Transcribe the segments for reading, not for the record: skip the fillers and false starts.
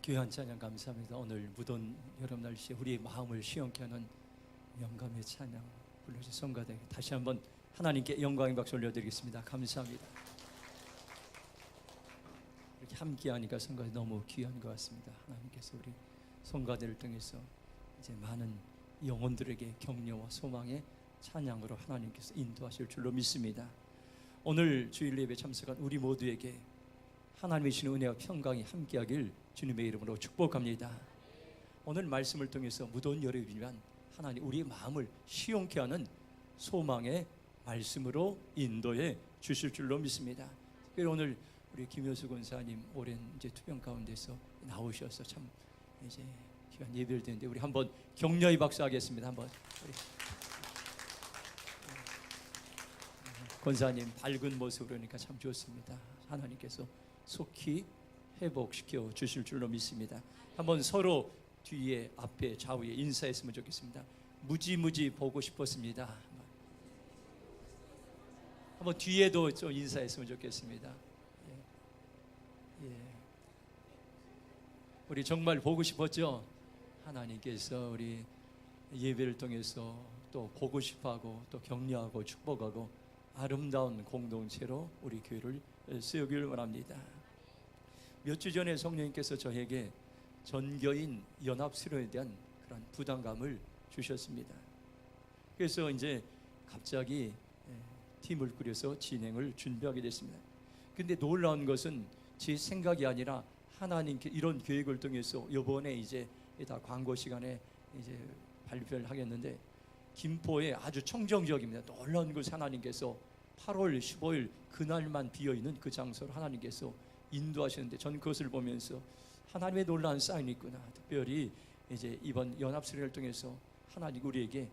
귀한 찬양 감사합니다. 오늘 무더운 여름 날씨에 우리의 마음을 시원케 하는 영감의 찬양 불러주신 성가대 다시 한번 하나님께 영광의 박수 올려드리겠습니다. 감사합니다. 이렇게 함께하니까 성가대 너무 귀한 것 같습니다. 하나님께서 우리 성가대를 통해서 이제 많은 영혼들에게 격려와 소망의 찬양으로 하나님께서 인도하실 줄로 믿습니다. 오늘 주일 예배 참석한 우리 모두에게 하나님의 주시는 은혜와 평강이 함께하길 주님의 이름으로 축복합니다. 오늘 말씀을 통해서 무더운 여름이지만 하나님 우리의 마음을 시원케 하는 소망의 말씀으로 인도해 주실 줄로 믿습니다. 특별히 오늘 우리 김효수 권사님 오랜 이제 투병 가운데서 나오셔서 참 이제 귀한 예배를 드리는데 우리 한번 격려의 박수하겠습니다. 한번 우리 권사님 밝은 모습으로 그러니까 참 좋습니다. 하나님께서 속히 회복시켜 주실 줄로 믿습니다. 한번 서로 뒤에 앞에 좌우에 인사했으면 좋겠습니다. 무지무지 보고 싶었습니다. 한번 뒤에도 좀 인사했으면 좋겠습니다. 예. 우리 정말 보고 싶었죠? 하나님께서 우리 예배를 통해서 또 보고 싶어하고 또 격려하고 축복하고 아름다운 공동체로 우리 교회를 세우길 원합니다. 몇 주 전에 성령님께서 저에게 전교인 연합수련에 대한 그런 부담감을 주셨습니다. 그래서 이제 갑자기 팀을 꾸려서 진행을 준비하게 됐습니다. 근데 놀라운 것은 제 생각이 아니라 하나님께 이런 계획을 통해서 이번에 이제 다 광고 시간에 이제 발표를 하겠는데 김포에 아주 청정지역입니다. 놀라운 것이 하나님께서 8월 15일 그날만 비어있는 그 장소를 하나님께서 인도하시는데 저는 그것을 보면서 하나님의 놀라운 사인이 있구나. 특별히 이제 이번 연합수련을 통해서 하나님 우리에게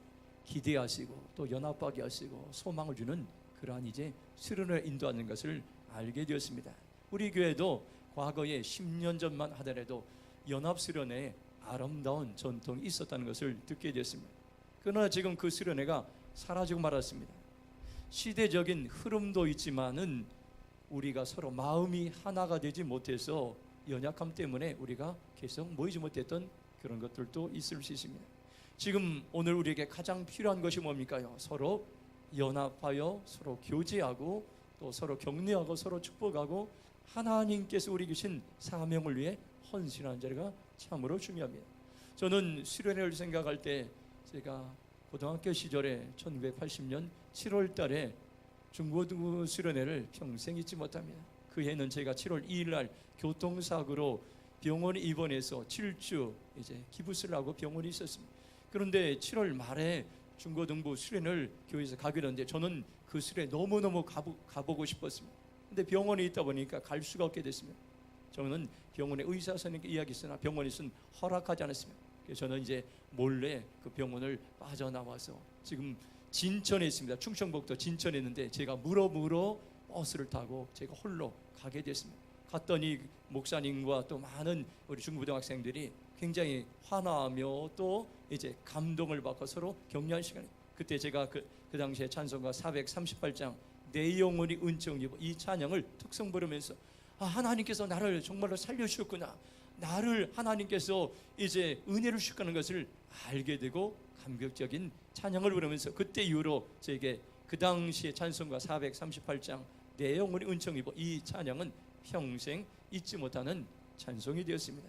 기대하시고 또 연합하게 하시고 소망을 주는 그러한 이제 수련을 인도하는 것을 알게 되었습니다. 우리 교회도 과거에 10년 전만 하더라도 연합수련회에 아름다운 전통이 있었다는 것을 듣게 되었습니다. 그러나 지금 그 수련회가 사라지고 말았습니다. 시대적인 흐름도 있지만은 우리가 서로 마음이 하나가 되지 못해서 연약함 때문에 우리가 계속 모이지 못했던 그런 것들도 있을 수 있습니다. 지금 오늘 우리에게 가장 필요한 것이 뭡니까요? 서로 연합하여 서로 교제하고 또 서로 격려하고 서로 축복하고 하나님께서 우리 주신 사명을 위해 헌신하는 자리가 참으로 중요합니다. 저는 수련회를 생각할 때 제가 고등학교 시절에 1980년 7월 달에 중고등부 수련회를 평생 잊지 못합니다. 그 해는 제가 7월 2일 날 교통사고로 병원에 입원해서 7주 이제 기부스를 하고 병원에 있었습니다. 그런데 7월 말에 중고등부 수련을 교회에서 가게 됐는데 저는 그 수련회 너무너무 가보고 싶었습니다. 근데 병원에 있다 보니까 갈 수가 없게 됐습니다. 저는 병원에 의사 선생님께 이야기했으나 병원에서는 허락하지 않았습니다. 그래서 저는 이제 몰래 그 병원을 빠져나와서 지금 진천에 있습니다. 충청북도 진천에 있는데 제가 물어 버스를 타고 제가 홀로 가게 됐습니다. 갔더니 목사님과 또 많은 우리 중고등학생들이 굉장히 화나며 또 이제 감동을 받고 서로 격려한 시간이 그때 제가 그 당시에 찬송가 438장 내 영혼이 은총 입어 이 찬양을 특성 부르면서 하나님께서 나를 정말로 살려주셨구나. 나를 하나님께서 이제 은혜를 주셨다는 것을 알게 되고 감격적인 찬양을 부르면서 그때 이후로 저에게 그 당시에 찬송가 438장 내 영혼이 은총 입어 이 찬양은 평생 잊지 못하는 찬송이 되었습니다.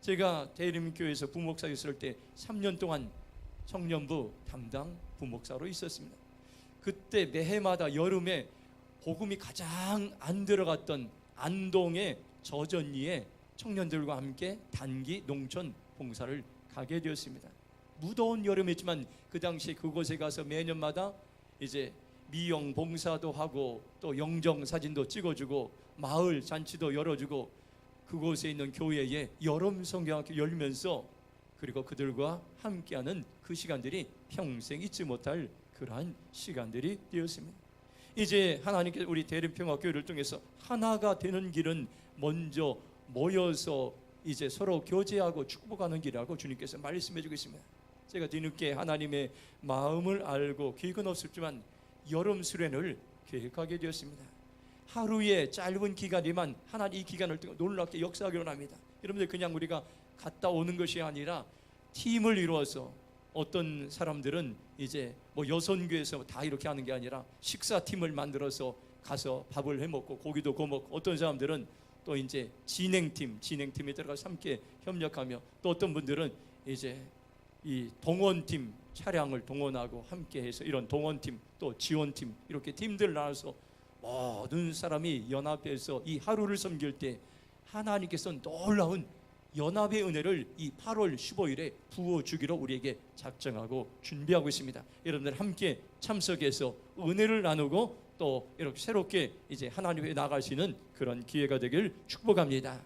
제가 대림교회에서 부목사 있을 때 3년 동안 청년부 담당 부목사로 있었습니다. 그때 매해마다 여름에 복음이 가장 안 들어갔던 안동의 저전리에 청년들과 함께 단기 농촌 봉사를 가게 되었습니다. 무더운 여름이지만 그 당시 그곳에 가서 매년마다 이제 미용 봉사도 하고 또 영정 사진도 찍어주고 마을 잔치도 열어주고 그곳에 있는 교회에 여름 성경학교 열면서 그리고 그들과 함께하는 그 시간들이 평생 잊지 못할 그러한 시간들이 되었습니다. 이제 하나님께서 우리 대림평화교회를 통해서 하나가 되는 길은 먼저 모여서 이제 서로 교제하고 축복하는 길이라고 주님께서 말씀해 주고 있습니다. 제가 뒤늦게 하나님의 마음을 알고 계획은 없었지만 여름 수련을 계획하게 되었습니다. 하루의 짧은 기간이지만 하나님 이 기간을 통해 놀랍게 역사하기로 합니다. 여러분들 그냥 우리가 갔다 오는 것이 아니라 팀을 이루어서 어떤 사람들은 이제 뭐 여선교에서 다 이렇게 하는 게 아니라 식사팀을 만들어서 가서 밥을 해먹고 고기도 구워먹고, 어떤 사람들은 또 이제 진행팀에 들어가서 함께 협력하며, 또 어떤 분들은 이제 이 동원팀 차량을 동원하고 함께해서 이런 동원팀, 또 지원팀, 이렇게 팀들 나눠서 모든 사람이 연합해서 이 하루를 섬길 때 하나님께서 놀라운 연합의 은혜를 이 8월 15일에 부어주기로 우리에게 작정하고 준비하고 있습니다. 여러분들 함께 참석해서 은혜를 나누고 또 이렇게 새롭게 이제 하나님께 나갈 수 있는 그런 기회가 되길 축복합니다.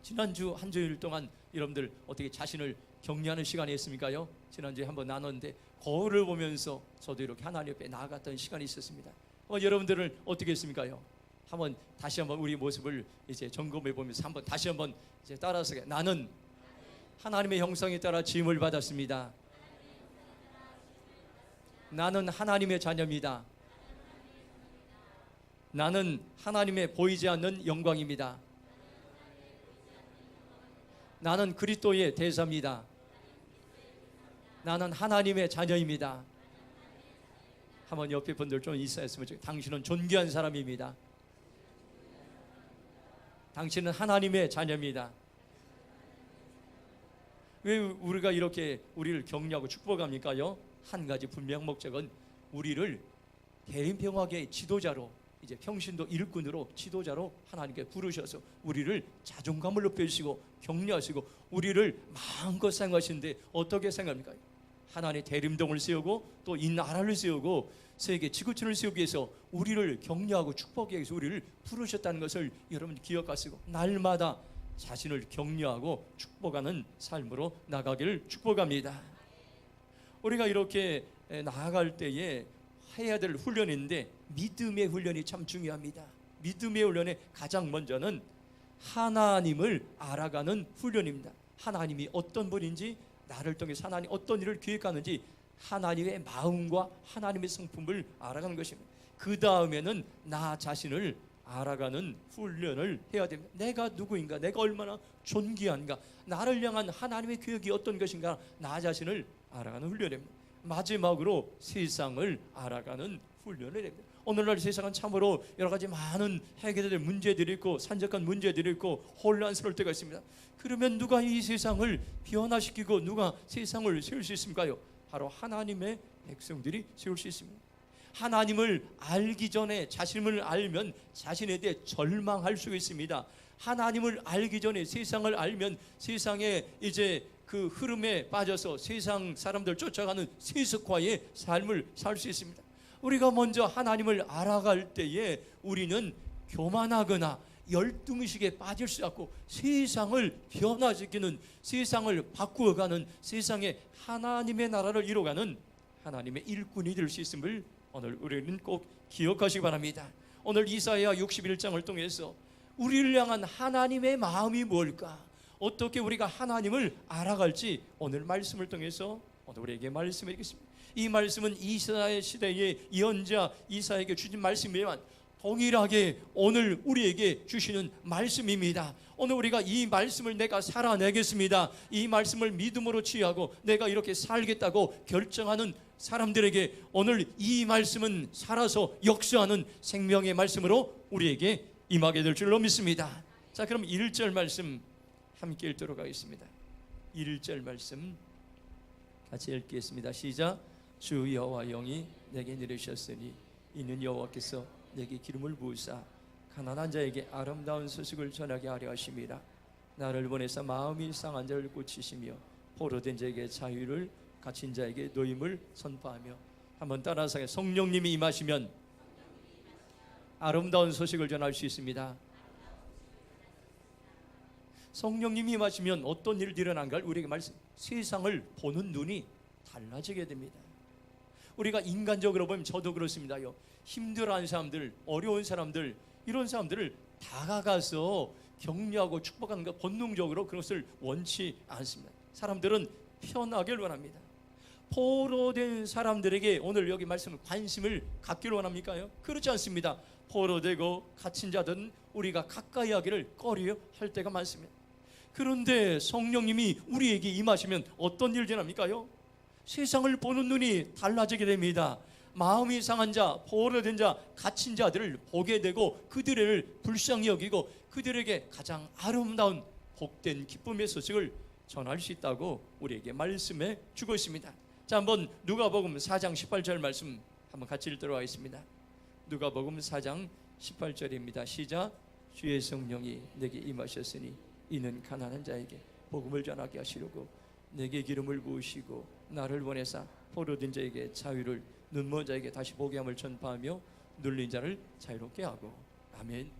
지난주 한 주일 동안 여러분들 어떻게 자신을 격려하는 시간이 있습니까요? 지난주에 한번 나눴는데 거울을 보면서 저도 이렇게 하나님 앞에 나아갔던 시간이 있었습니다. 여러분들은 어떻게 했습니까요? 한번 다시 한번 우리 모습을 이제 점검해 보면서 한번 다시 한번 이제 따라서, 나는 하나님의 형상에 따라 지음을 받았습니다. 나는 하나님의 자녀입니다. 나는 하나님의 보이지 않는 영광입니다. 나는 그리스도의 대사입니다. 나는 하나님의 자녀입니다. 한번 옆에 분들 좀 인사했으면 좋겠어요. 당신은 존귀한 사람입니다. 당신은 하나님의 자녀입니다. 왜 우리가 이렇게 우리를 격려하고 축복합니까요? 한 가지 분명 목적은 우리를 대인평화계의 지도자로, 이제 평신도 일꾼으로 지도자로 하나님께 부르셔서 우리를 자존감을 높여주시고 격려하시고 우리를 마음껏 사용하시는데, 어떻게 생각합니까? 하나님의 대림동을 세우고 또 이 나라를 세우고 세계 지구촌을 세우기 위해서 우리를 격려하고 축복하기 위해서 우리를 부르셨다는 것을 여러분 기억하시고 날마다 자신을 격려하고 축복하는 삶으로 나가기를 축복합니다. 우리가 이렇게 나아갈 때에 해야 될 훈련인데 믿음의 훈련이 참 중요합니다. 믿음의 훈련의 가장 먼저는 하나님을 알아가는 훈련입니다. 하나님이 어떤 분인지, 나를 통해서 하나님 어떤 일을 계획하는지 하나님의 마음과 하나님의 성품을 알아가는 것입니다. 그 다음에는 나 자신을 알아가는 훈련을 해야 됩니다. 내가 누구인가, 내가 얼마나 존귀한가, 나를 향한 하나님의 계획이 어떤 것인가, 나 자신을 알아가는 훈련입니다. 마지막으로 세상을 알아가는 훈련을 합니다. 오늘날 세상은 참으로 여러 가지 많은 해결될 문제들이 있고 산적한 문제들이 있고 혼란스러울 때가 있습니다. 그러면 누가 이 세상을 변화시키고 누가 세상을 세울 수 있습니까요? 바로 하나님의 백성들이 세울 수 있습니다. 하나님을 알기 전에 자신을 알면 자신에 대해 절망할 수 있습니다. 하나님을 알기 전에 세상을 알면 세상에 이제 그 흐름에 빠져서 세상 사람들 쫓아가는 세속화의 삶을 살 수 있습니다. 우리가 먼저 하나님을 알아갈 때에 우리는 교만하거나 열등의식에 빠질 수 없고 세상을 변화시키는, 세상을 바꾸어가는, 세상에 하나님의 나라를 이루어가는 하나님의 일꾼이 될 수 있음을 오늘 우리는 꼭 기억하시기 바랍니다. 오늘 이사야 61장을 통해서 우리를 향한 하나님의 마음이 뭘까, 어떻게 우리가 하나님을 알아갈지 오늘 말씀을 통해서 오늘 우리에게 말씀해 주겠습니다. 이 말씀은 이사야 시대의 예언자 이사야에게 주신 말씀이지만 동일하게 오늘 우리에게 주시는 말씀입니다. 오늘 우리가 이 말씀을 내가 살아내겠습니다, 이 말씀을 믿음으로 취하고 내가 이렇게 살겠다고 결정하는 사람들에게 오늘 이 말씀은 살아서 역사하는 생명의 말씀으로 우리에게 임하게 될 줄로 믿습니다. 자, 그럼 1절 말씀 함께 읽도록 하겠습니다. 1절 말씀 같이 읽겠습니다. 시작. 주 여호와 영이 내게 내리셨으니 이는 여호와께서 내게 기름을 부으사 가난한 자에게 아름다운 소식을 전하게 하려 하심이라. 나를 보내사 마음이 상한 자를 고치시며 포로된 자에게 자유를, 갇힌 자에게 노임을 선포하며. 한번 따라서 성령님이 임하시면 아름다운 소식을 전할 수 있습니다. 성령님이 임하시면 어떤 일이 일어난가를 우리에게 말씀, 세상을 보는 눈이 달라지게 됩니다. 우리가 인간적으로 보면 저도 그렇습니다요. 힘들어하는 사람들, 어려운 사람들, 이런 사람들을 다가가서 격려하고 축복하는 것, 본능적으로 그것을 원치 않습니다. 사람들은 편하길 원합니다. 포로된 사람들에게 오늘 여기 말씀은 관심을 갖기를 원합니까요? 그렇지 않습니다. 포로되고 갇힌 자들은 우리가 가까이 하기를 꺼려할 때가 많습니다. 그런데 성령님이 우리에게 임하시면 어떤 일이 일어납니까요? 세상을 보는 눈이 달라지게 됩니다. 마음이 상한 자, 포로된 자, 갇힌 자들을 보게 되고 그들을 불쌍히 여기고 그들에게 가장 아름다운 복된 기쁨의 소식을 전할 수 있다고 우리에게 말씀해 주고 있습니다. 자, 한번 누가복음 4장 18절 말씀 한번 같이 읽도록 하겠습니다. 누가복음 4장 18절입니다. 시작. 주의 성령이 내게 임하셨으니 이는 가난한 자에게 복음을 전하게 하시려고 내게 기름을 부으시고 나를 보내사 포로된 자에게 자유를, 눈먼 자에게 다시 보게 함을 전파하며 눌린 자를 자유롭게 하고. 아멘.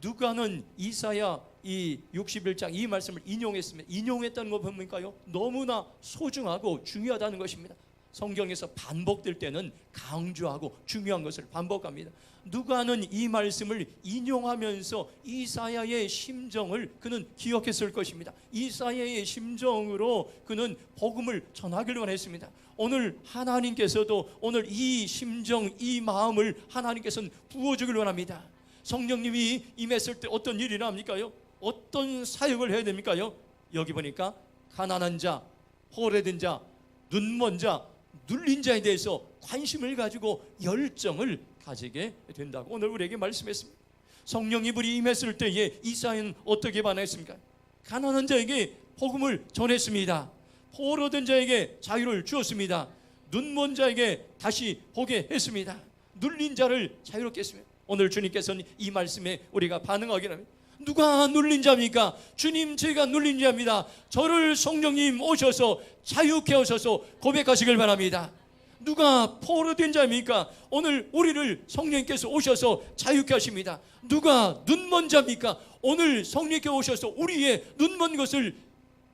누가는 이사야 이 61장 이 말씀을 인용했습니다. 인용했다는 거 뭡니까요? 너무나 소중하고 중요하다는 것입니다. 성경에서 반복될 때는 강조하고 중요한 것을 반복합니다. 누가는 이 말씀을 인용하면서 이사야의 심정을 그는 기억했을 것입니다. 이사야의 심정으로 그는 복음을 전하기를 원했습니다. 오늘 하나님께서도 오늘 이 심정, 이 마음을 하나님께서는 부어주길 원합니다. 성령님이 임했을 때 어떤 일이 일어납니까요? 어떤 사역을 해야 됩니까요? 여기 보니까 가난한 자, 포로된 자, 눈먼 자, 눌린 자에 대해서 관심을 가지고 열정을 가지게 된다고 오늘 우리에게 말씀했습니다. 성령이 불이 임했을 때에 이사야는 어떻게 반응했습니까? 가난한 자에게 복음을 전했습니다. 포로된 자에게 자유를 주었습니다. 눈먼 자에게 다시 보게 했습니다. 눌린 자를 자유롭게 했습니다. 오늘 주님께서는 이 말씀에 우리가 반응하게 합니다. 누가 눌린 자입니까? 주님, 제가 눌린 자입니다. 저를 성령님 오셔서 자유케 하셔서 고백하시길 바랍니다. 누가 포로된 자입니까? 오늘 우리를 성령님께서 오셔서 자유케 하십니다. 누가 눈먼 자입니까? 오늘 성령님께 오셔서 우리의 눈먼 것을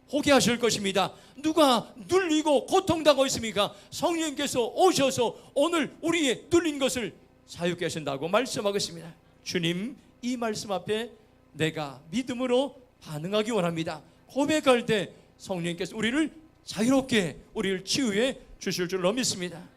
보게 하실 것입니다. 누가 눌리고 고통당하고 있습니까? 성령님께서 오셔서 오늘 우리의 눌린 것을 자유케 하신다고 말씀하고 있습니다. 주님, 이 말씀 앞에 내가 믿음으로 반응하기 원합니다. 고백할 때 성령님께서 우리를 자유롭게, 우리를 치유해 주실 줄로 믿습니다.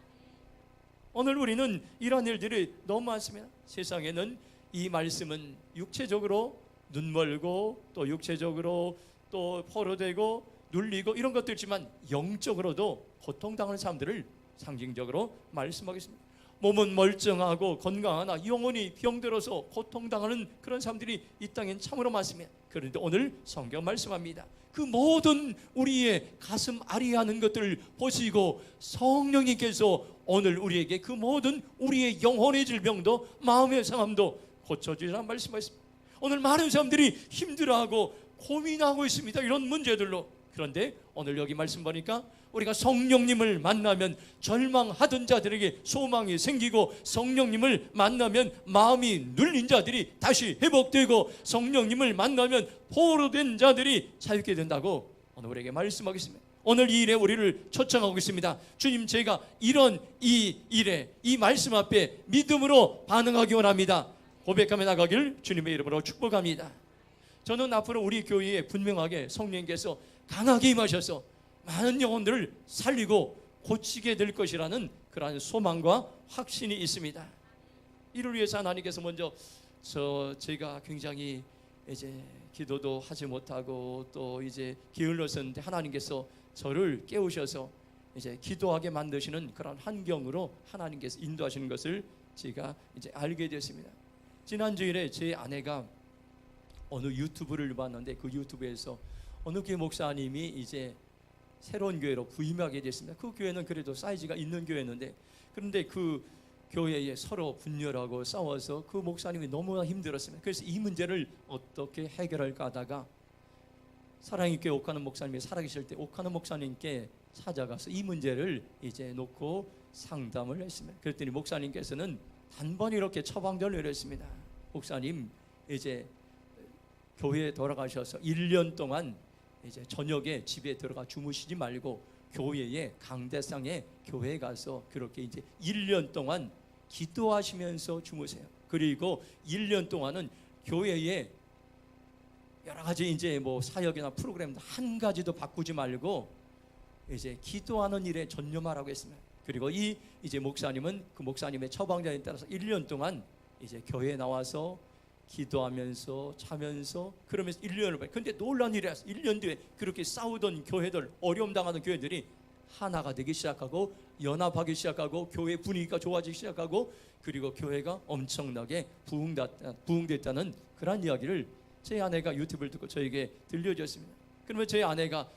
오늘 우리는 이런 일들이 너무 많습니다. 세상에는 이 말씀은 육체적으로 눈멀고 또 육체적으로 또 포로되고 눌리고 이런 것들 있지만 영적으로도 고통당하는 사람들을 상징적으로 말씀하겠습니다. 몸은 멀쩡하고 건강하나 영혼이 병들어서 고통당하는 그런 사람들이 이 땅엔 참으로 많습니다. 그런데 오늘 성경 말씀합니다. 그 모든 우리의 가슴 아리하는 것들을 보시고 성령님께서 오늘 우리에게 그 모든 우리의 영혼의 질병도 마음의 상함도 고쳐주시라는 말씀하셨습니다. 오늘 많은 사람들이 힘들어하고 고민하고 있습니다. 이런 문제들로. 그런데 오늘 여기 말씀 보니까 우리가 성령님을 만나면 절망하던 자들에게 소망이 생기고 성령님을 만나면 마음이 눌린 자들이 다시 회복되고 성령님을 만나면 포로된 자들이 자유케 된다고 오늘 우리에게 말씀하겠습니다. 오늘 이 일에 우리를 초청하고 있습니다. 주님, 제가 이런 이 일에 이 말씀 앞에 믿음으로 반응하기 원합니다. 고백하며 나가길 주님의 이름으로 축복합니다. 저는 앞으로 우리 교회에 분명하게 성령님께서 강하게 임하셔서 많은 영혼들을 살리고 고치게 될 것이라는 그러한 소망과 확신이 있습니다. 이를 위해서 하나님께서 먼저 제가 굉장히 이제 기도도 하지 못하고 또 이제 게을렀었는데 하나님께서 저를 깨우셔서 이제 기도하게 만드시는 그런 환경으로 하나님께서 인도하시는 것을 제가 이제 알게 되었습니다. 지난 주일에 제 아내가 어느 유튜브를 봤는데 그 유튜브에서 어느 교회 목사님이 이제 새로운 교회로 부임하게 됐습니다. 그 교회는 그래도 사이즈가 있는 교회였는데 그런데 그 교회에 서로 분열하고 싸워서 그 목사님이 너무나 힘들었습니다. 그래서 이 문제를 어떻게 해결할까 하다가 사랑있게 옥하는 목사님이 살아계실 때 옥하는 목사님께 찾아가서 이 문제를 이제 놓고 상담을 했습니다. 그랬더니 목사님께서는 단번에 이렇게 처방전을 내렸습니다. 목사님, 이제 교회에 돌아가셔서 1년 동안 이제 저녁에 집에 들어가 주무시지 말고 교회에 강대상에 교회에 가서 그렇게 이제 1년 동안 기도하시면서 주무세요. 그리고 1년 동안은 교회에 여러 가지 이제 뭐 사역이나 프로그램 한 가지도 바꾸지 말고 이제 기도하는 일에 전념하라고 했습니다. 그리고 이 이제 목사님은 그 목사님의 처방전에 따라서 1년 동안 이제 교회에 나와서 기도하면서 자면서 그러면서 1년을 봐요. 근데 놀라운 일이 왔어요. 1년 뒤에 그렇게 싸우던 교회들, 어려움 당하던 교회들이 하나가 되기 시작하고 연합하기 시작하고 교회 분위기가 좋아지기 시작하고 그리고 교회가 엄청나게 부흥됐다는 그런 이야기를 제 아내가 유튜브를 듣고 저에게 들려줬습니다. 그러면 제 아내가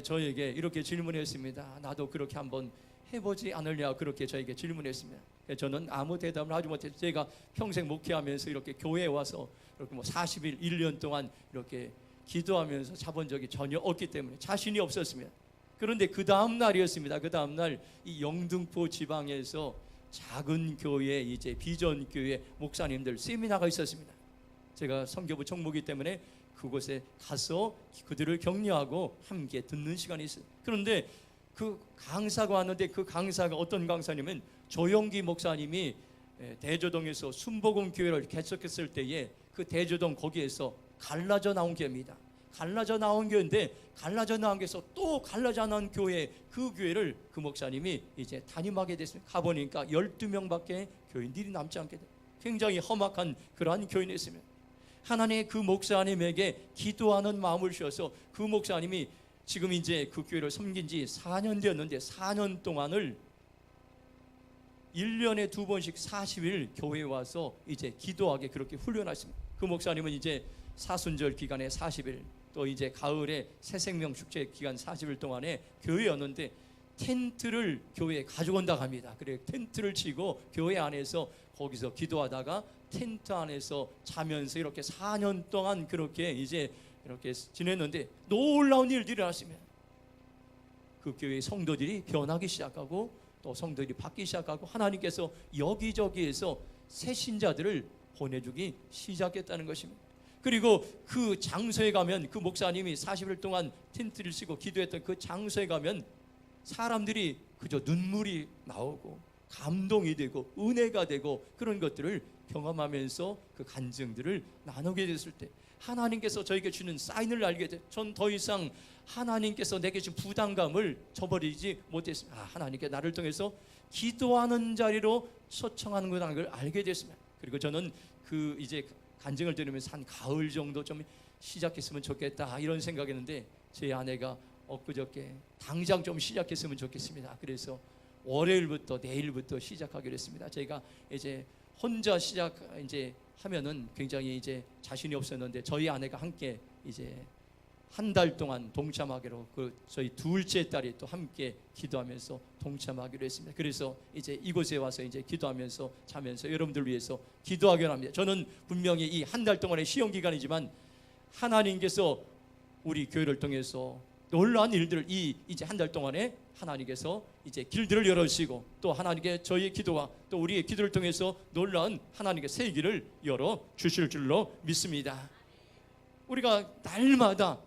저에게 이렇게 질문했습니다. 나도 그렇게 한번 해보지 않으냐 그렇게 저에게 질문했습니다. 저는 아무 대답을 하지 못해서 제가 평생 목회하면서 이렇게 교회에 와서 이렇게 뭐 40일 1년 동안 이렇게 기도하면서 자본 적이 전혀 없기 때문에 자신이 없었습니다. 그런데 그 다음 날이었습니다. 그 다음 날 이 영등포 지방에서 작은 교회 이제 비전 교회 목사님들 세미나가 있었습니다. 제가 선교부 총무이기 때문에 그곳에 가서 그들을 격려하고 함께 듣는 시간이 있어요. 그런데 그 강사가 왔는데 그 강사가 어떤 강사냐면 조영기 목사님이 대저동에서 순복음 교회를 개척했을 때에 그 대저동 거기에서 갈라져 나온 교회입니다. 갈라져 나온 교회인데 갈라져 나온 교회에서 또 갈라져 나온 교회 그 교회를 그 목사님이 이제 담임하게 됐습니다. 가보니까 12명밖에 교인들이 남지 않게 돼요. 굉장히 험악한 그러한 교인이었습니다. 하나님의 그 목사님에게 기도하는 마음을 주셔서 그 목사님이 지금 이제 그 교회를 섬긴 지 4년 되었는데 4년 동안을 1년에 2번씩 40일 교회에 와서 이제 기도하게 그렇게 훈련하십니다. 그 목사님은 이제 사순절 기간에 40일 또 이제 가을에 새생명 축제 기간 40일 동안에 교회였는데 텐트를 교회에 가져온다고 합니다. 그래 텐트를 치고 교회 안에서 거기서 기도하다가 텐트 안에서 자면서 이렇게 4년 동안 그렇게 이제 이렇게 지냈는데 놀라운 일들이 일어났습니다. 그 교회의 성도들이 변하기 시작하고 또 성도들이 바뀌기 시작하고 하나님께서 여기저기에서 새 신자들을 보내주기 시작했다는 것입니다. 그리고 그 장소에 가면 그 목사님이 40일 동안 텐트를 치고 기도했던 그 장소에 가면 사람들이 그저 눈물이 나오고 감동이 되고 은혜가 되고 그런 것들을 경험하면서 그 간증들을 나누게 됐을 때 하나님께서 저에게 주는 사인을 알게 돼. 전 더 이상 하나님께서 내게 준 부담감을 저버리지 못했습니다. 하나님께 나를 통해서 기도하는 자리로 초청하는구나 걸 알게 됐습니다. 그리고 저는 그 이제 간증을 들으면서 한 가을 정도 좀 시작했으면 좋겠다 이런 생각했는데 제 아내가 엊그저께 당장 좀 시작했으면 좋겠습니다. 그래서 월요일부터 내일부터 시작하기로 했습니다. 제가 이제 혼자 시작 이제 하면은 굉장히 이제 자신이 없었는데 저희 아내가 함께 이제 한 달 동안 동참하기로 그 저희 둘째 딸이 또 함께 기도하면서 동참하기로 했습니다. 그래서 이제 이곳에 와서 이제 기도하면서 자면서 여러분들 위해서 기도하기로 합니다. 저는 분명히 이 한 달 동안의 시험 기간이지만 하나님께서 우리 교회를 통해서 놀라운 일들을 이제 한 달 동안에 하나님께서 이제 길들을 열어주시고 또 하나님께 저희의 기도와 또 우리의 기도를 통해서 놀라운 하나님의 새 길을 열어 주실 줄로 믿습니다. 우리가 날마다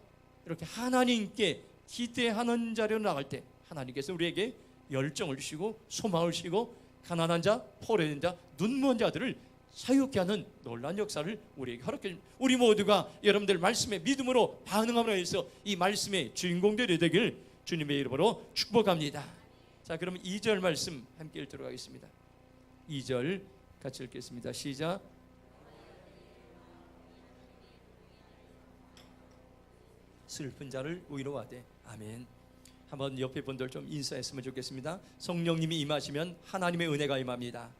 이렇게 하나님께 기대하는 자리로 나갈 때 하나님께서 우리에게 열정을 주시고 소망을 주시고 가난한 자, 포로된 자, 눈먼 자들을 사유케 하는 놀라운 역사를 우리에게 허락해 줍니다. 우리 모두가 여러분들 말씀에 믿음으로 반응함으로 해서 이 말씀의 주인공들이 되길 주님의 이름으로 축복합니다. 자, 그러면 2절 말씀 함께 읽도록 하겠습니다. 2절 같이 읽겠습니다. 시작. 슬픈 자를 위로하되. 아멘. 한번 옆에 분들 좀 인사했으면 좋겠습니다. 성령님이 임하시면 하나님의 은혜가 임합니다.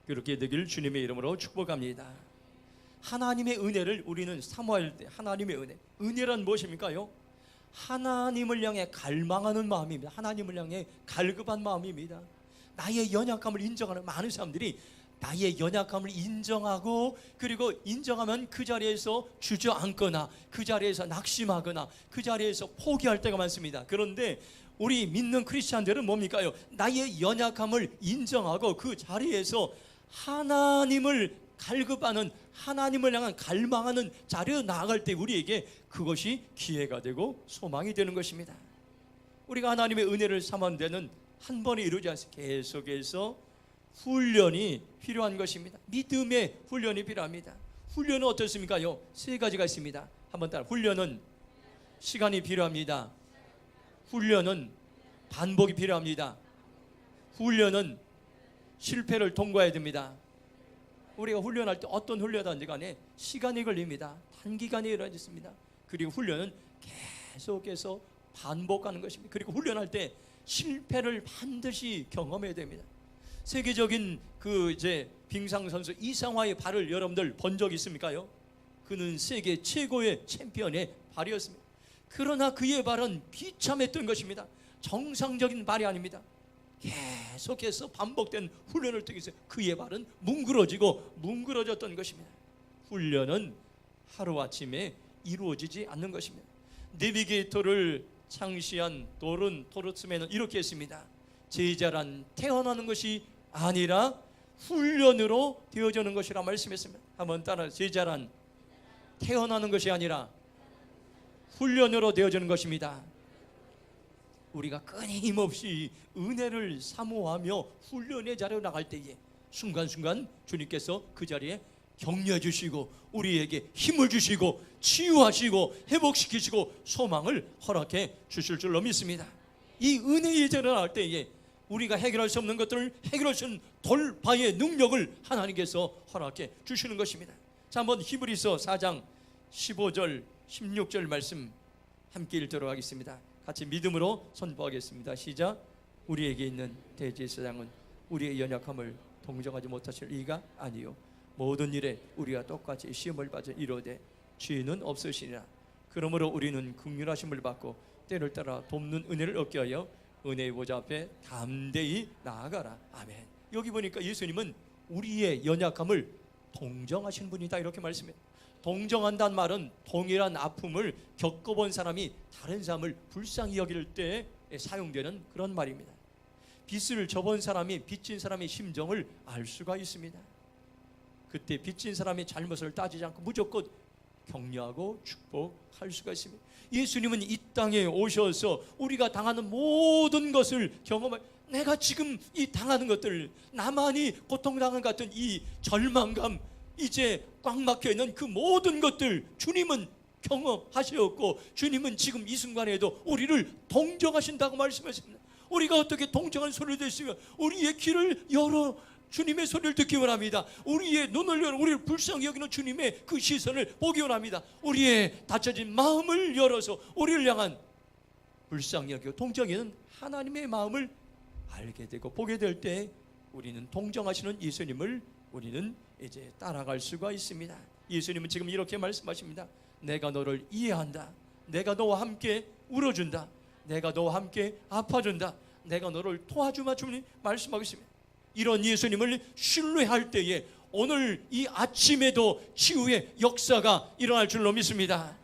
그렇게 되길 주님의 이름으로 축복합니다. 하나님의 은혜를 우리는 사모할 때 하나님의 은혜란 무엇입니까요? 하나님을 향해 갈망하는 마음입니다. 하나님을 향해 갈급한 마음입니다. 나의 연약함을 인정하는 많은 사람들이 나의 연약함을 인정하고 그리고 인정하면 그 자리에서 주저앉거나 그 자리에서 낙심하거나 그 자리에서 포기할 때가 많습니다. 그런데 우리 믿는 크리스찬들은 뭡니까요? 나의 연약함을 인정하고 그 자리에서 하나님을 갈급하는 하나님을 향한 갈망하는 자리로 나아갈 때 우리에게 그것이 기회가 되고 소망이 되는 것입니다. 우리가 하나님의 은혜를 삼은 데는 한 번에 이루지 않습니다. 계속해서 훈련이 필요한 것입니다. 믿음의 훈련이 필요합니다. 훈련은 어떻습니까요? 세 가지가 있습니다. 한번 따라. 훈련은 시간이 필요합니다. 훈련은 반복이 필요합니다. 훈련은 실패를 통과해야 됩니다. 우리가 훈련할 때 어떤 훈련하든지 간에 시간이 걸립니다. 단기간에 이루어졌습니다. 그리고 훈련은 계속해서 반복하는 것입니다. 그리고 훈련할 때 실패를 반드시 경험해야 됩니다. 세계적인 빙상 선수 이상화의 발을 여러분들 본 적 있습니까요? 그는 세계 최고의 챔피언의 발이었습니다. 그러나 그의 발은 비참했던 것입니다. 정상적인 발이 아닙니다. 계속해서 반복된 훈련을 통해서 그의 발은 뭉그러졌던 것입니다. 훈련은 하루아침에 이루어지지 않는 것입니다. 내비게이터를 창시한 도른 토르츠맨은 이렇게 했습니다. 제자란 태어나는 것이 아니라 훈련으로 되어지는 것이라 말씀했습니다. 한번 따라, 제자란 태어나는 것이 아니라 훈련으로 되어지는 것입니다. 우리가 끊임없이 은혜를 사모하며 훈련의 자리로 나갈 때에 순간순간 주님께서 그 자리에 격려해 주시고 우리에게 힘을 주시고 치유하시고 회복시키시고 소망을 허락해 주실 줄로 믿습니다. 이 은혜의 자리로 나갈 때에 우리가 해결할 수 없는 것들을 해결할 수 있는 돌파의 능력을 하나님께서 허락해 주시는 것입니다. 자, 한번 히브리서 4장 15절 16절 말씀 함께 읽도록 하겠습니다. 같이 믿음으로 선포하겠습니다. 시작. 우리에게 있는 대제사장은 우리의 연약함을 동정하지 못하실 이가 아니요 모든 일에 우리가 똑같이 시험을 받아 이르되 죄는 없으시니라. 그러므로 우리는 긍휼하심을 받고 때를 따라 돕는 은혜를 얻게 하여 은혜의 보좌 앞에 담대히 나아가라. 아멘. 여기 보니까 예수님은 우리의 연약함을 동정하신 분이다 이렇게 말씀해요. 동정한다는 말은 동일한 아픔을 겪어본 사람이 다른 사람을 불쌍히 여길 때 사용되는 그런 말입니다. 빚을 져본 사람이 빚진 사람의 심정을 알 수가 있습니다. 그때 빚진 사람의 잘못을 따지지 않고 무조건 격려하고 축복할 수가 있습니다. 예수님은 이 땅에 오셔서 우리가 당하는 모든 것을 경험할, 내가 지금 이 당하는 것들, 나만이 고통당한 것 같은 이 절망감, 이제 꽉 막혀있는 그 모든 것들 주님은 경험하셨고 주님은 지금 이 순간에도 우리를 동정하신다고 말씀하십니다. 우리가 어떻게 동정한 소리를 들으시면 우리의 귀를 열어 주님의 소리를 듣기 원합니다. 우리의 눈을 열어 우리를 불쌍히 여기는 주님의 그 시선을 보기 원합니다. 우리의 닫혀진 마음을 열어서 우리를 향한 불쌍히 여기고 동정하는 하나님의 마음을 알게 되고 보게 될 때 우리는 동정하시는 예수님을 우리는 이제 따라갈 수가 있습니다. 예수님은 지금 이렇게 말씀하십니다. 내가 너를 이해한다. 내가 너와 함께 울어준다. 내가 너와 함께 아파준다. 내가 너를 도와주마. 주님 말씀하고 있습니다. 이런 예수님을 신뢰할 때에 오늘 이 아침에도 치유의 역사가 일어날 줄로 믿습니다.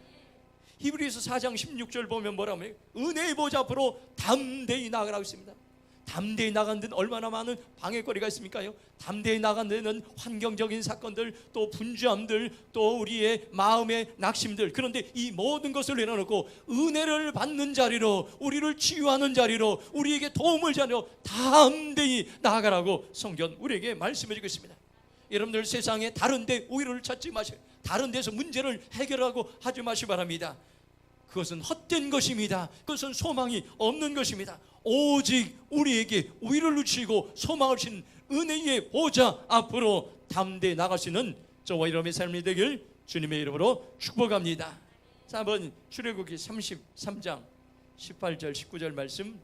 히브리서 4장 16절 보면 뭐라고 해요? 은혜의 보좌 앞으로 담대히 나아가라고 있습니다. 담대히 나가는 데는 얼마나 많은 방해거리가 있습니까요? 담대히 나가는 데는 환경적인 사건들, 또 분주함들, 또 우리의 마음의 낙심들, 그런데 이 모든 것을 내려놓고 은혜를 받는 자리로, 우리를 치유하는 자리로, 우리에게 도움을 자리로 담대히 나아가라고 성경 우리에게 말씀해 주고 있습니다. 여러분들 세상에 다른 데 우위를 찾지 마시고 다른 데서 문제를 해결하고 하지 마시기 바랍니다. 그것은 헛된 것입니다. 그것은 소망이 없는 것입니다. 오직 우리에게 위를 누치고 소망을 주신 은혜의 보좌 앞으로 담대히 나갈 수 있는 저와 여러분의 삶이 되길 주님의 이름으로 축복합니다. 자, 한번 출애굽기 33장 18절 19절 말씀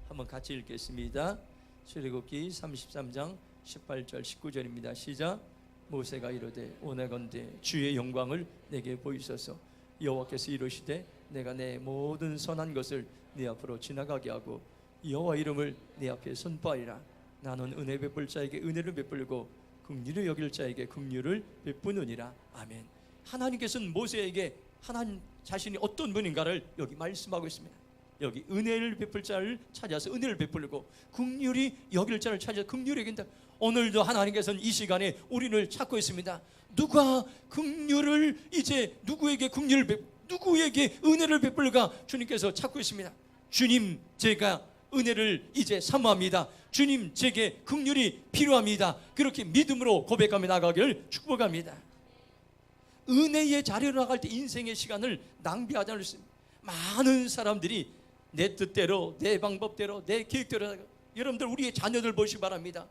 한번 같이 읽겠습니다. 출애굽기 33장 18절 19절입니다. 시작. 모세가 이르되 오늘건대 주의 영광을 내게 보이소서. 여호와께서 이르시되 내가 내 모든 선한 것을 네 앞으로 지나가게 하고 여호와 이름을 네 앞에 선포하리라. 나는 은혜 베풀 자에게 은혜를 베풀고 긍휼을 여길 자에게 긍휼을 베푸느니라. 아멘. 하나님께서는 모세에게 하나님 자신이 어떤 분인가를 여기 말씀하고 있습니다. 여기 은혜를 베풀 자를 찾아서 은혜를 베풀고 긍휼히 여길 자를 찾아서 긍휼히 여긴다. 오늘도 하나님께서는 이 시간에 우리를 찾고 있습니다. 누가 긍휼을 이제 누구에게 은혜를 베풀까 주님께서 찾고 있습니다. 주님, 제가 은혜를 이제 사모합니다. 주님, 제게 긍휼이 필요합니다. 그렇게 믿음으로 고백하며 나가기를 축복합니다. 은혜의 자리로 나갈 때 인생의 시간을 낭비하지 않을 수 있습니다. 많은 사람들이 내 뜻대로, 내 방법대로, 내 계획대로 여러분들 우리의 자녀들 보시기 바랍니다.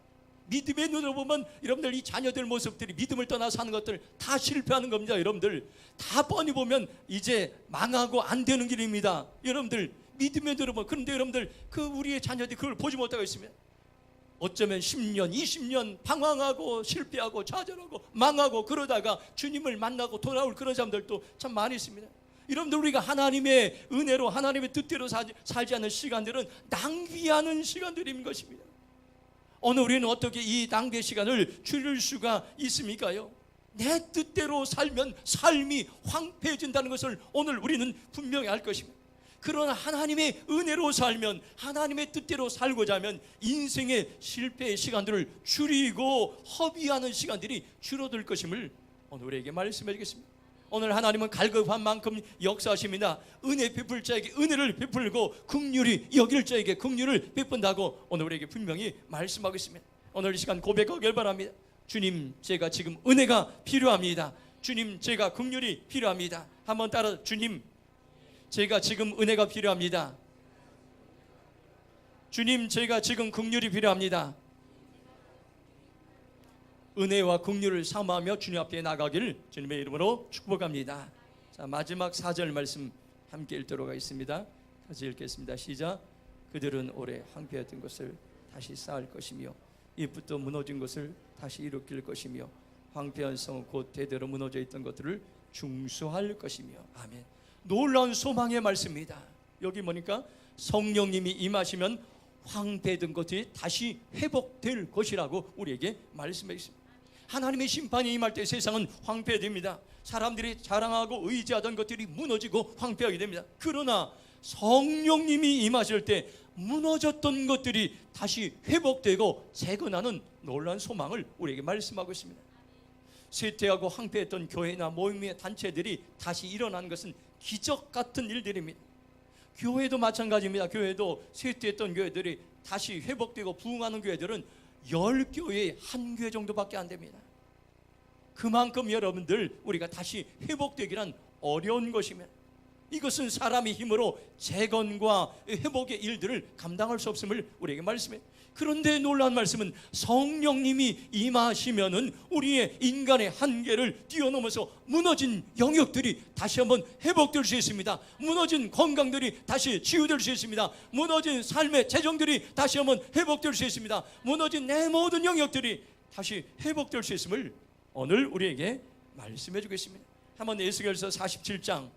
믿음의 눈으로 보면 여러분들 이 자녀들 모습들이 믿음을 떠나서 하는 것들 다 실패하는 겁니다. 여러분들 다 뻔히 보면 이제 망하고 안 되는 길입니다. 여러분들 믿음의 눈으로 보면, 그런데 여러분들 그 우리의 자녀들이 그걸 보지 못하고 있으면 어쩌면 10년 20년 방황하고 실패하고 좌절하고 망하고 그러다가 주님을 만나고 돌아올 그런 사람들도 참 많이 있습니다. 여러분들 우리가 하나님의 은혜로 하나님의 뜻대로 살지 않는 시간들은 낭비하는 시간들인 것입니다. 오늘 우리는 어떻게 이 낭비의 시간을 줄일 수가 있습니까요? 내 뜻대로 살면 삶이 황폐해진다는 것을 오늘 우리는 분명히 알 것입니다. 그러나 하나님의 은혜로 살면, 하나님의 뜻대로 살고자 하면 인생의 실패의 시간들을 줄이고 허비하는 시간들이 줄어들 것임을 오늘 우리에게 말씀해 주겠습니다. 오늘 하나님은 갈급한 만큼 역사하십니다. 은혜 베풀 자에게 은혜를 베풀고 긍휼히 여길 자에게 긍휼을 베푼다고 오늘 우리에게 분명히 말씀하고 있습니다. 오늘 이 시간 고백하길 바랍니다. 주님, 제가 지금 은혜가 필요합니다. 주님, 제가 긍휼이 필요합니다. 한번 따라, 주님, 제가 지금 은혜가 필요합니다. 주님, 제가 지금 긍휼이 필요합니다. 은혜와 긍휼을 삼아하며 주님 앞에 나가길 주님의 이름으로 축복합니다. 자, 마지막 4절 말씀 함께 읽도록 하겠습니다. 같이 읽겠습니다. 시작. 그들은 오래 황폐했던 것을 다시 쌓을 것이며 이부터 무너진 것을 다시 일으킬 것이며 황폐한 성은 곧 대대로 무너져 있던 것들을 중수할 것이며. 아멘. 놀라운 소망의 말씀입니다. 여기 보니까 성령님이 임하시면 황폐된 것이 다시 회복될 것이라고 우리에게 말씀해 있습니다. 하나님의 심판이 임할 때 세상은 황폐됩니다. 사람들이 자랑하고 의지하던 것들이 무너지고 황폐하게 됩니다. 그러나 성령님이 임하실 때 무너졌던 것들이 다시 회복되고 재건하는 놀라운 소망을 우리에게 말씀하고 있습니다. 쇠퇴하고 황폐했던 교회나 모임의 단체들이 다시 일어나는 것은 기적 같은 일들입니다. 교회도 마찬가지입니다. 교회도 쇠퇴했던 교회들이 다시 회복되고 부흥하는 교회들은 10교회에 1교회 정도밖에 안 됩니다. 그만큼 여러분들 우리가 다시 회복되기란 어려운 것입니다. 이것은 사람의 힘으로 재건과 회복의 일들을 감당할 수 없음을 우리에게 말씀해요. 그런데 놀라운 말씀은 성령님이 임하시면은 우리의 인간의 한계를 뛰어넘어서 무너진 영역들이 다시 한번 회복될 수 있습니다. 무너진 건강들이 다시 치유될 수 있습니다. 무너진 삶의 재정들이 다시 한번 회복될 수 있습니다. 무너진 내 모든 영역들이 다시 회복될 수 있음을 오늘 우리에게 말씀해 주겠습니다. 한번 에스겔서 47장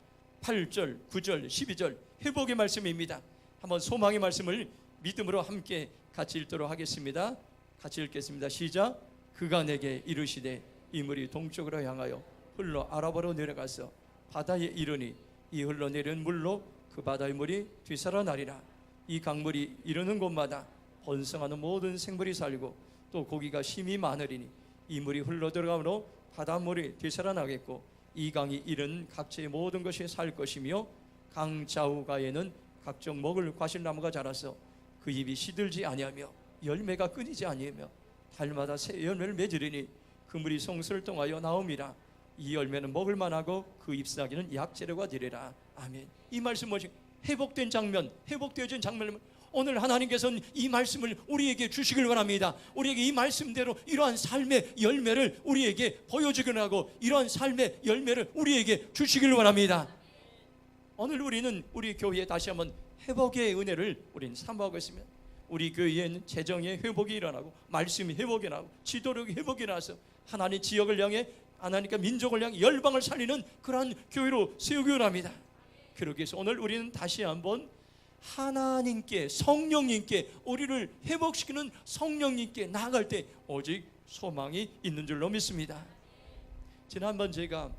8절, 9절, 12절 회복의 말씀입니다. 한번 소망의 말씀을 믿음으로 함께 같이 읽도록 하겠습니다. 같이 읽겠습니다. 시작. 그가 내게 이르시되 이 물이 동쪽으로 향하여 흘러 아라바로 내려가서 바다에 이르니 이 흘러내린 물로 그 바다의 물이 되살아나리라. 이 강물이 이르는 곳마다 번성하는 모든 생물이 살고 또 고기가 심히 많으리니 이 물이 흘러들어가므로 바닷물이 되살아나겠고 이 강이 이른 각지의 모든 것이 살 것이며 강 좌우가에는 각종 먹을 과실나무가 자라서 그 잎이 시들지 아니하며 열매가 끊이지 아니하며 달마다 새 열매를 맺으리니 그 물이 송수를 통하여 나옴이라. 이 열매는 먹을 만하고 그 잎사귀는 약재료가 되리라. 아멘. 이 말씀 뭐지? 회복된 장면, 회복되어진 장면을 오늘 하나님께서는 이 말씀을 우리에게 주시길 바랍니다. 우리에게 이 말씀대로 이러한 삶의 열매를 우리에게 보여주기를 하고 이러한 삶의 열매를 우리에게 주시길 바랍니다. 오늘 우리는 우리 교회에 다시 한번 회복의 은혜를 우리는 사모하고 있습니다. 우리 교회에는 재정의 회복이 일어나고 말씀이 회복이 나고 지도력이 회복이 나서 하나님 지역을 향해 하나님과 민족을 향해 열방을 살리는 그러한 교회로 세우기를 합니다. 그렇게 해서 오늘 우리는 다시 한번 하나님께 성령님께 우리를 회복시키는 성령님께 나아갈 때 오직 소망이 있는 줄로 믿습니다. 지난번 제가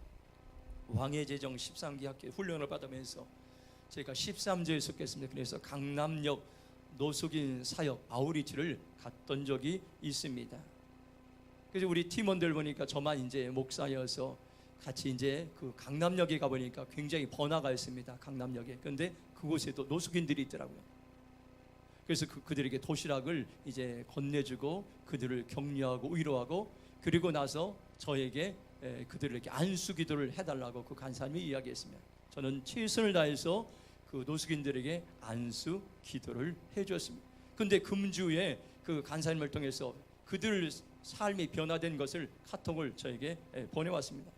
왕해제정 13기 학교 훈련을 받으면서 제가 13조에 속했습니다. 그래서 강남역 노숙인 사역 아우리치를 갔던 적이 있습니다. 그래서 우리 팀원들 보니까 저만 이제 목사여서 같이 이제 그 강남역에 가보니까 굉장히 번화가 있습니다. 강남역에. 그런데 그곳에도 노숙인들이 있더라고요. 그래서 그들에게 도시락을 이제 건네주고 그들을 격려하고 위로하고 그리고 나서 저에게 그들에게 안수 기도를 해달라고 그 간사님이 이야기했습니다. 저는 최선을 다해서 그 노숙인들에게 안수 기도를 해주었습니다. 근데 금주에 그 간사님을 통해서 그들 삶이 변화된 것을 카톡을 저에게 보내왔습니다.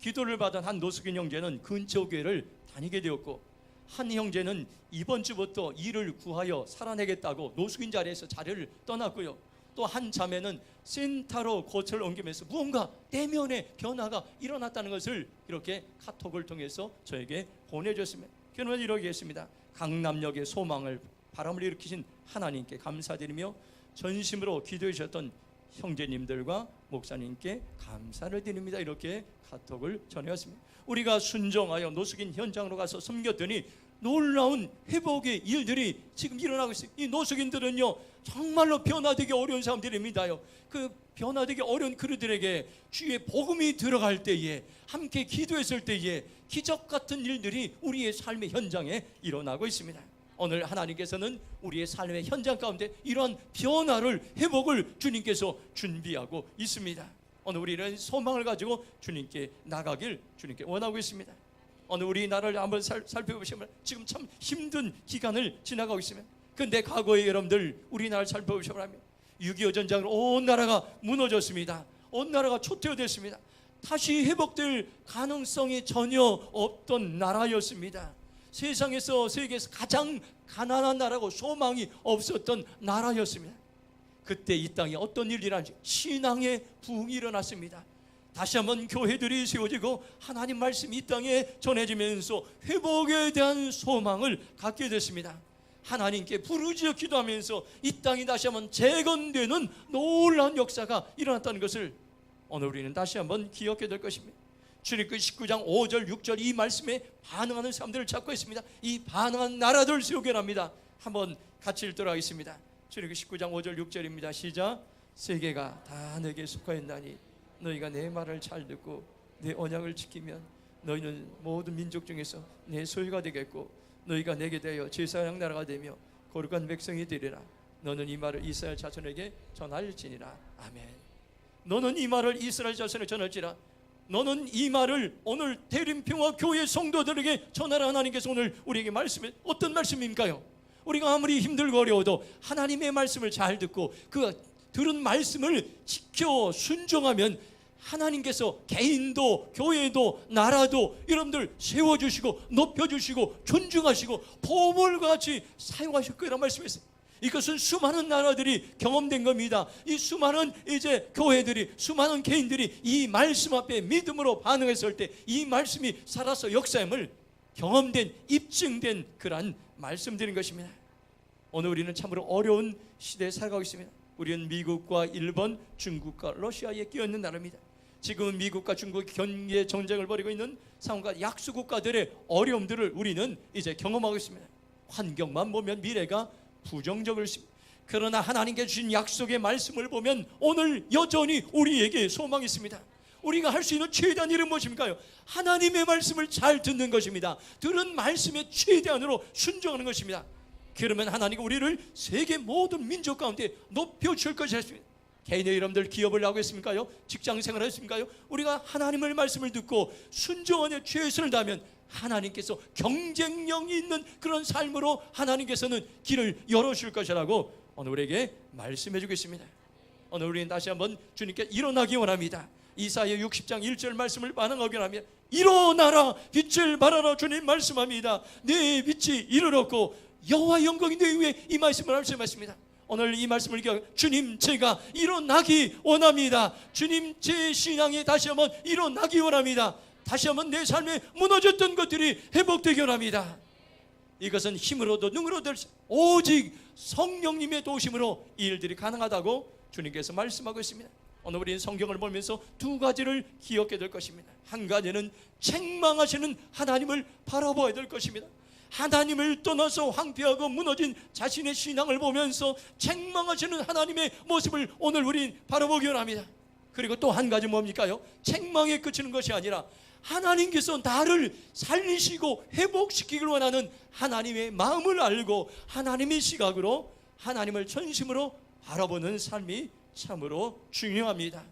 기도를 받은 한 노숙인 형제는 근처 교회를 다니게 되었고, 한 형제는 이번 주부터 일을 구하여 살아내겠다고 노숙인 자리에서 자리를 떠났고요. 또 한 자매는 센터로 거처를 옮기면서 무언가 내면의 변화가 일어났다는 것을 이렇게 카톡을 통해서 저에게 보내줬습니다. 그러면 이렇게 했습니다. 강남역의 소망을 바람을 일으키신 하나님께 감사드리며 전심으로 기도해 주셨던 형제님들과 목사님께 감사를 드립니다. 이렇게 카톡을 전해왔습니다. 우리가 순종하여 노숙인 현장으로 가서 섬겼더니 놀라운 회복의 일들이 지금 일어나고 있어요. 이 노숙인들은요, 정말로 변화되기 어려운 사람들입니다요. 그 변화되기 어려운 그들에게 주의 복음이 들어갈 때에, 함께 기도했을 때에 기적 같은 일들이 우리의 삶의 현장에 일어나고 있습니다. 오늘 하나님께서는 우리의 삶의 현장 가운데 이러한 변화를, 회복을 주님께서 준비하고 있습니다. 오늘 우리는 소망을 가지고 주님께 나가길 주님께 원하고 있습니다. 오늘 우리나라를 한번 살펴보시면 지금 참 힘든 기간을 지나가고 있습니다. 그런데 과거에 여러분들 우리나라를 살펴보시면 6.25 전쟁으로 온 나라가 무너졌습니다. 온 나라가 초토화됐습니다. 다시 회복될 가능성이 전혀 없던 나라였습니다. 세상에서, 세계에서 가장 가난한 나라고 소망이 없었던 나라였습니다. 그때 이 땅에 어떤 일이 일어나는지 신앙의 부흥이 일어났습니다. 다시 한번 교회들이 세워지고 하나님 말씀이 이 땅에 전해지면서 회복에 대한 소망을 갖게 됐습니다. 하나님께 부르짖어 기도하면서 이 땅이 다시 한번 재건되는 놀라운 역사가 일어났다는 것을 오늘 우리는 다시 한번 기억해야 될 것입니다. 출애굽기 19장 5절 6절 이 말씀에 반응하는 사람들을 찾고 있습니다. 이 반응한 나라들 세우게 합니다. 한번 같이 읽도록 하겠습니다. 출애굽기 19장 5절 6절입니다. 시작. 세계가 다 내게 속하였나니 너희가 내 말을 잘 듣고 내 언약을 지키면 너희는 모든 민족 중에서 내 소유가 되겠고 너희가 내게 대하여 제사장 나라가 되며 거룩한 백성이 되리라. 너는 이 말을 이스라엘 자손에게 전할지니라. 아멘. 너는 이 말을 이스라엘 자손에게 전할지라. 너는 이 말을 오늘 대림평화 교회 성도들에게 전하라. 하나님께서 오늘 우리에게 말씀해. 어떤 말씀인가요? 우리가 아무리 힘들고 어려워도 하나님의 말씀을 잘 듣고 그 들은 말씀을 지켜 순종하면 하나님께서 개인도 교회도 나라도 여러분들 세워주시고 높여주시고 존중하시고 보물같이 사용하실 거라는 말씀이었어요. 이것은 수많은 나라들이 경험된 겁니다. 이 수많은 이제 교회들이, 수많은 개인들이 이 말씀 앞에 믿음으로 반응했을 때 이 말씀이 살아서 역사임을 경험된, 입증된 그러한 말씀드린 것입니다. 오늘 우리는 참으로 어려운 시대에 살아가고 있습니다. 우리는 미국과 일본, 중국과 러시아에 끼어있는 나라입니다. 지금은 미국과 중국이 경제 전쟁을 벌이고 있는 상황과 약수국가들의 어려움들을 우리는 이제 경험하고 있습니다. 환경만 보면 미래가 부정적일 수 있습니다. 그러나 하나님께 주신 약속의 말씀을 보면 오늘 여전히 우리에게 소망이 있습니다. 우리가 할 수 있는 최대한 일은 무엇입니까? 하나님의 말씀을 잘 듣는 것입니다. 들은 말씀에 최대한으로 순종하는 것입니다. 그러면 하나님이 우리를 세계 모든 민족 가운데 높여줄 것이었습니다. 개인의 여러분들 기업을 하고 있습니까요? 직장생활을 했습니까요? 우리가 하나님의 말씀을 듣고 순종하는 최선을 다하면 하나님께서 경쟁력이 있는 그런 삶으로 하나님께서는 길을 열어줄 것이라고 오늘 우리에게 말씀해 주고 있습니다. 오늘 우리는 다시 한번 주님께 일어나기 원합니다. 이사야 60장 1절 말씀을 반응하기 원합니다. 일어나라 빛을 발하라 주님 말씀합니다. 내 빛이 이르렀고 여호와 영광이 내 위에 이 말씀을 말씀하십니다. 오늘 이 말씀을 기억하고 주님 제가 일어나기 원합니다. 주님 제 신앙이 다시 한번 일어나기 원합니다. 다시 한번 내 삶에 무너졌던 것들이 회복되기 원합니다. 이것은 힘으로도 능으로도 오직 성령님의 도우심으로 이 일들이 가능하다고 주님께서 말씀하고 있습니다. 오늘 우리는 성경을 보면서 두 가지를 기억해야 될 것입니다. 한 가지는 책망하시는 하나님을 바라봐야 될 것입니다. 하나님을 떠나서 황폐하고 무너진 자신의 신앙을 보면서 책망하시는 하나님의 모습을 오늘 우리는 바라보기 원합니다. 그리고 또 한 가지 뭡니까요? 책망에 그치는 것이 아니라 하나님께서 나를 살리시고 회복시키길 원하는 하나님의 마음을 알고 하나님의 시각으로 하나님을 전심으로 바라보는 삶이 참으로 중요합니다.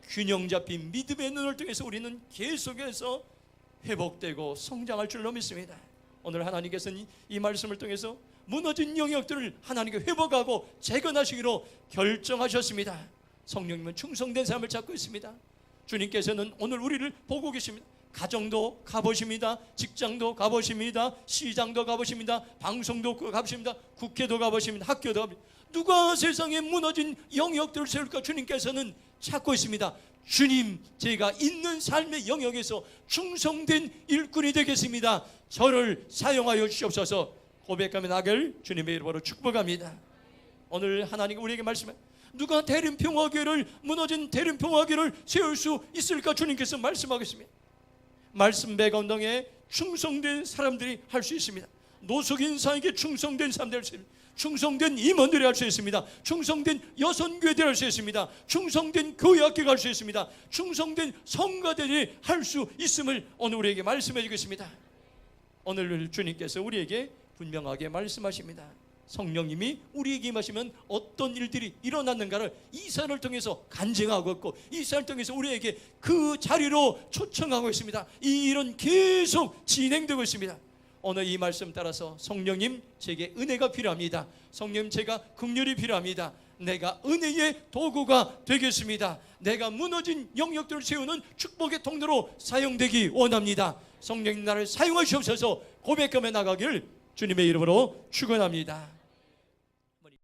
균형 잡힌 믿음의 눈을 통해서 우리는 계속해서 회복되고 성장할 줄로 믿습니다. 오늘 하나님께서는 이 말씀을 통해서 무너진 영역들을 하나님께 회복하고 재건하시기로 결정하셨습니다. 성령님은 충성된 삶을 찾고 있습니다. 주님께서는 오늘 우리를 보고 계십니다. 가정도 가보십니다. 직장도 가보십니다. 시장도 가보십니다. 방송도 가보십니다. 국회도 가보십니다. 학교도 가보십니다. 누가 세상에 무너진 영역들을 세울까? 주님께서는 찾고 있습니다. 주님, 제가 있는 삶의 영역에서 충성된 일꾼이 되겠습니다. 저를 사용하여 주시옵소서. 고백하며 나길 주님의 이름으로 축복합니다. 오늘 하나님이 우리에게 말씀해, 누가 대림평화교회를, 무너진 대림평화교회를 세울 수 있을까? 주님께서 말씀하겠습니다. 말씀 백언동에 충성된 사람들이 할 수 있습니다. 노숙인사에게 충성된 사람들이 할 수 있습니다. 충성된 임원들이 할 수 있습니다. 충성된 여선교회들이 할 수 있습니다. 충성된 교회학교가 할 수 있습니다. 충성된 성가들이 할 수 있음을 오늘 우리에게 말씀해 주겠습니다. 오늘 주님께서 우리에게 분명하게 말씀하십니다. 성령님이 우리에게 임하시면 어떤 일들이 일어났는가를 이 사연을 통해서 간증하고 있고, 이 사연을 통해서 우리에게 그 자리로 초청하고 있습니다. 이 일은 계속 진행되고 있습니다. 오늘 이 말씀 따라서 성령님, 제게 은혜가 필요합니다. 성령님, 제가 긍휼이 필요합니다. 내가 은혜의 도구가 되겠습니다. 내가 무너진 영역들을 세우는 축복의 통로로 사용되기 원합니다. 성령님, 나를 사용하시옵소서. 고백하며 나가길 주님의 이름으로 축원합니다.